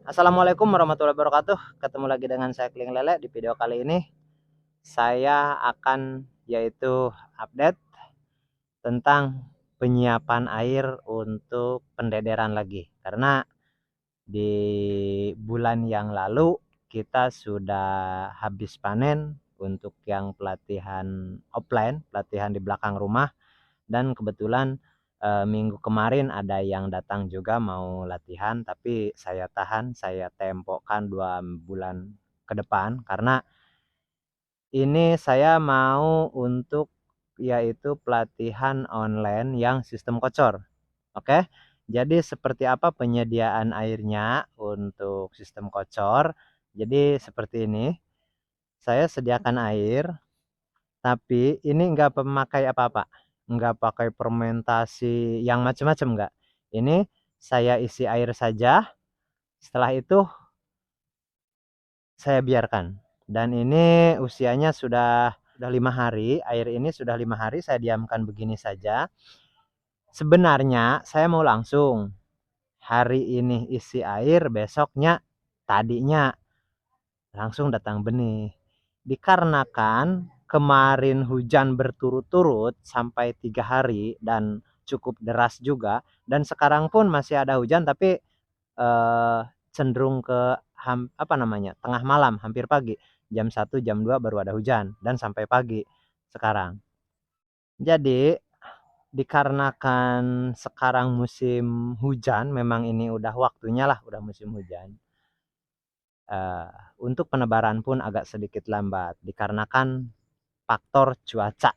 Assalamualaikum warahmatullahi wabarakatuh. Ketemu lagi dengan saya Kling Lele. Di video kali ini saya akan update tentang penyiapan air untuk pendederan lagi. Karena di bulan yang lalu kita sudah habis panen untuk yang pelatihan offline, pelatihan di belakang rumah, dan kebetulan minggu kemarin ada yang datang juga mau latihan, tapi saya tahan, saya tempokkan 2 bulan ke depan karena ini saya mau untuk pelatihan online yang sistem kocor. Oke. Jadi seperti apa penyediaan airnya untuk sistem kocor? Jadi seperti ini. Saya sediakan air, tapi ini enggak memakai apa-apa. Enggak pakai fermentasi yang macam-macam enggak. Ini saya isi air saja. Setelah itu saya biarkan. Dan ini usianya sudah 5 hari. Air ini sudah 5 hari saya diamkan begini saja. Sebenarnya saya mau langsung hari ini isi air, besoknya tadinya langsung datang benih. Dikarenakan kemarin hujan berturut-turut sampai 3 hari dan cukup deras juga, dan sekarang pun masih ada hujan, tapi cenderung ke tengah malam, hampir pagi, jam 1 jam 2 baru ada hujan dan sampai pagi sekarang. Jadi dikarenakan sekarang musim hujan, memang ini udah waktunya lah, udah musim hujan. Untuk penebaran pun agak sedikit lambat dikarenakan faktor cuaca.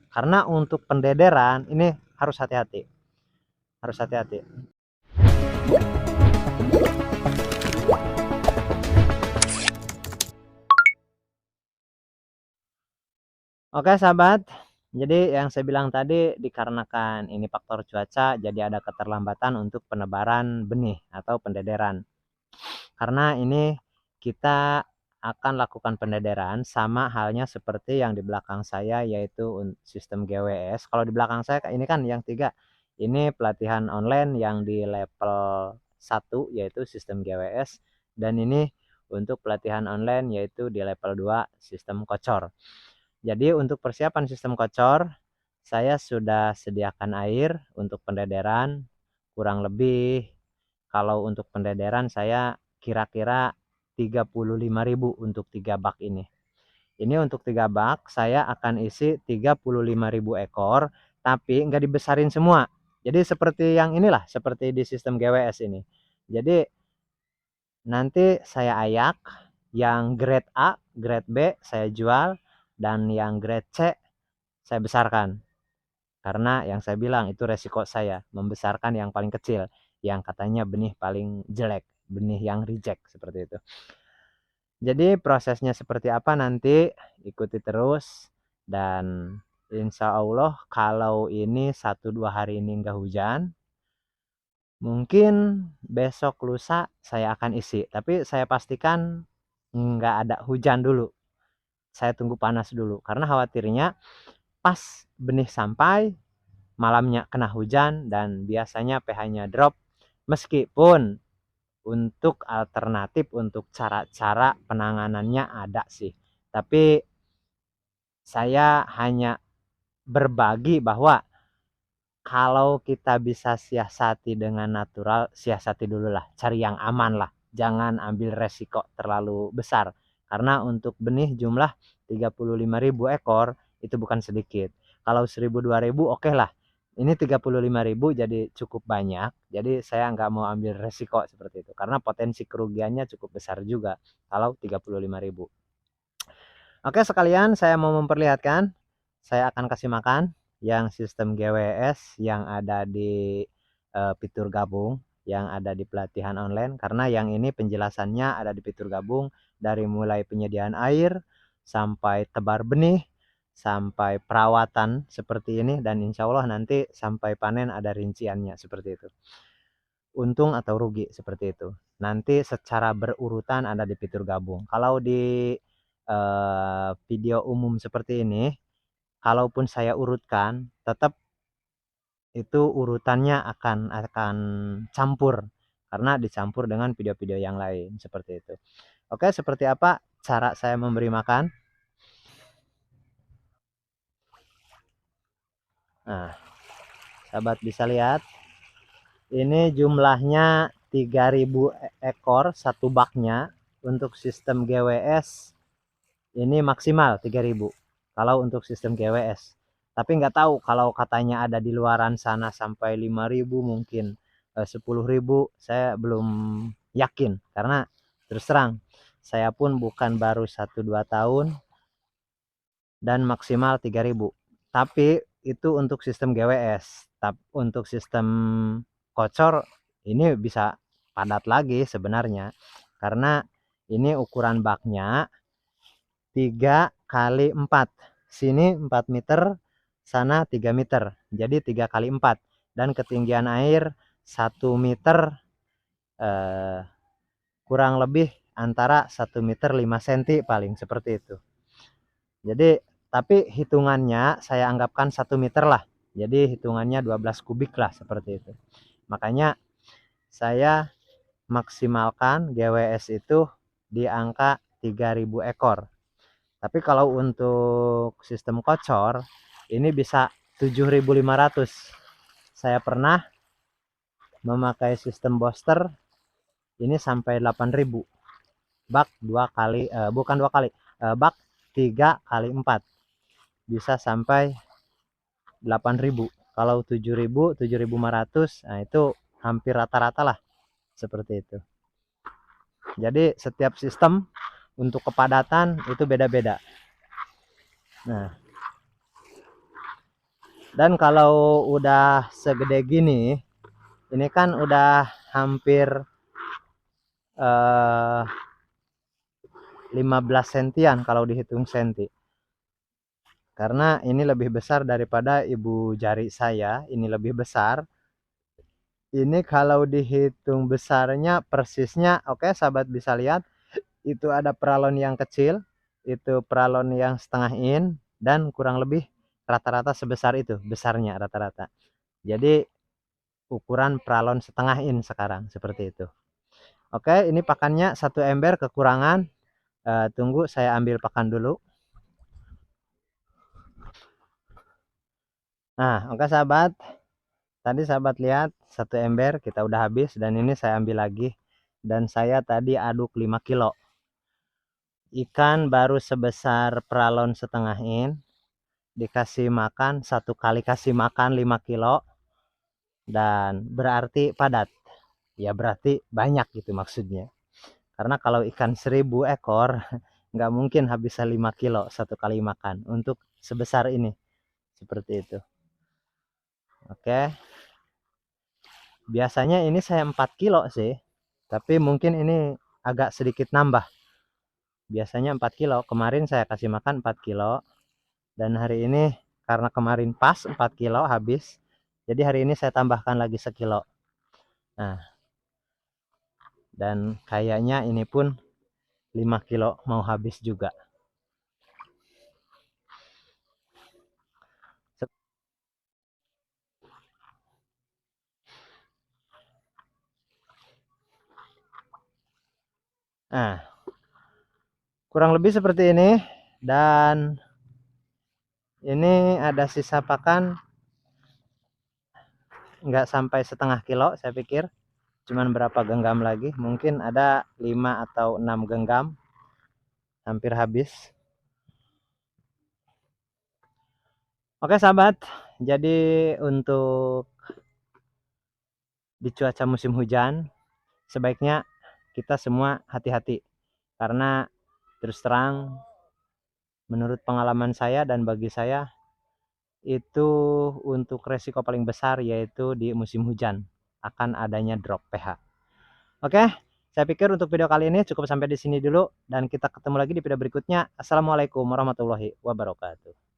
Karena untuk pendederan ini harus hati-hati. Harus hati-hati. Oke sahabat, jadi yang saya bilang tadi dikarenakan ini faktor cuaca, jadi ada keterlambatan untuk penebaran benih atau pendederan. Karena ini kita akan lakukan pendederan sama halnya seperti yang di belakang saya, yaitu sistem GWS. Kalau di belakang saya ini kan yang 3, ini pelatihan online yang di level 1 yaitu sistem GWS, dan ini untuk pelatihan online yaitu di level 2 sistem kocor. Jadi untuk persiapan sistem kocor, saya sudah sediakan air untuk pendederan. Kurang lebih kalau untuk pendederan saya kira-kira 35.000 untuk 3 bak ini. Ini untuk 3 bak saya akan isi 35.000 ekor, tapi enggak dibesarin semua. Jadi seperti yang inilah, seperti di sistem GWS ini. Jadi nanti saya ayak, yang grade A, grade B saya jual, dan yang grade C saya besarkan. Karena yang saya bilang itu resiko saya membesarkan yang paling kecil, yang katanya benih paling jelek, benih yang reject seperti itu. Jadi prosesnya seperti apa nanti ikuti terus, dan insya Allah kalau ini 1-2 hari ini enggak hujan, mungkin besok lusa saya akan isi, tapi saya pastikan enggak ada hujan dulu. Saya tunggu panas dulu karena khawatirnya pas benih sampai malamnya kena hujan dan biasanya pH-nya drop. Meskipun untuk alternatif untuk cara-cara penanganannya ada sih, tapi saya hanya berbagi bahwa kalau kita bisa siasati dengan natural, siasati dulu lah, cari yang aman lah, jangan ambil resiko terlalu besar. Karena untuk benih jumlah 35.000 ekor itu bukan sedikit. Kalau 1.000-2.000 oke lah. Ini 35.000 jadi cukup banyak. Jadi saya nggak mau ambil resiko seperti itu. Karena potensi kerugiannya cukup besar juga kalau 35.000. Oke sekalian, saya mau memperlihatkan. Saya akan kasih makan yang sistem GWS yang ada di fitur gabung, yang ada di pelatihan online. Karena yang ini penjelasannya ada di fitur gabung, dari mulai penyediaan air sampai tebar benih sampai perawatan seperti ini, dan insya Allah nanti sampai panen ada rinciannya seperti itu, untung atau rugi seperti itu nanti secara berurutan ada di fitur gabung. Kalau di video umum seperti ini, kalaupun saya urutkan tetap itu urutannya akan campur, karena dicampur dengan video-video yang lain seperti itu. Oke, seperti apa cara saya memberi makan? Nah, sahabat bisa lihat, ini jumlahnya 3000 ekor satu baknya. Untuk sistem GWS ini maksimal 3000 kalau untuk sistem GWS. Tapi nggak tahu kalau katanya ada di luaran sana sampai 5000 mungkin 10.000, saya belum yakin karena terus terang saya pun bukan baru 1-2 tahun dan maksimal 3000. Tapi itu untuk sistem GWS. Tapi untuk sistem kocor ini bisa padat lagi sebenarnya karena ini ukuran baknya 3 kali 4, sini 4 meter, sana 3 meter, jadi 3 kali 4, dan ketinggian air 1 meter, kurang lebih antara 1 meter 5 cm paling seperti itu. Jadi tapi hitungannya saya anggapkan 1 meter lah, jadi hitungannya 12 kubik lah seperti itu. Makanya saya maksimalkan GWS itu di angka 3000 ekor. Tapi kalau untuk sistem kocor ini bisa 7.500. Saya pernah memakai sistem booster ini sampai 8.000. Bak 2 kali bukan 2 kali, bak 3 kali 4 bisa sampai 8.000. Kalau 7.000, 7.500, nah itu hampir rata-rata lah seperti itu. Jadi setiap sistem untuk kepadatan itu beda-beda. Nah, dan kalau udah segede gini, ini kan udah hampir 15 sentian kalau dihitung senti. Karena ini lebih besar daripada ibu jari saya, ini lebih besar. Ini kalau dihitung besarnya persisnya, oke sahabat bisa lihat, itu ada peralon yang kecil, itu peralon yang setengah in, dan kurang lebih rata-rata sebesar itu, besarnya rata-rata. Jadi ukuran peralon setengah in sekarang seperti itu. Oke, ini pakannya 1 ember kekurangan. Tunggu saya ambil pakan dulu. Nah, oke sahabat. Tadi sahabat lihat 1 ember kita udah habis dan ini saya ambil lagi. Dan saya tadi aduk 5 kilo. Ikan baru sebesar peralon setengah in. Dikasih makan, 1 kali kasih makan 5 kilo. Dan berarti padat. Ya berarti banyak gitu maksudnya. Karena kalau ikan 1000 ekor nggak mungkin habis 5 kilo 1 kali makan untuk sebesar ini. Seperti itu. Oke. Biasanya ini saya 4 kilo sih. Tapi mungkin ini agak sedikit nambah. Biasanya 4 kilo. Kemarin saya kasih makan 4 kilo. Dan hari ini karena kemarin pas 4 kilo habis. Jadi hari ini saya tambahkan lagi sekilo. Nah. Dan kayaknya ini pun 5 kilo mau habis juga. Nah, kurang lebih seperti ini. Dan ini ada sisa pakan nggak sampai setengah kilo saya pikir. Cuman berapa genggam lagi. Mungkin ada 5 atau 6 genggam. Hampir habis. Oke sahabat. Jadi untuk di cuaca musim hujan, sebaiknya kita semua hati-hati. Karena terus terang menurut pengalaman saya dan bagi saya itu untuk resiko paling besar yaitu di musim hujan akan adanya drop pH. Oke, saya pikir untuk video kali ini cukup sampai di sini dulu dan kita ketemu lagi di video berikutnya. Assalamualaikum warahmatullahi wabarakatuh.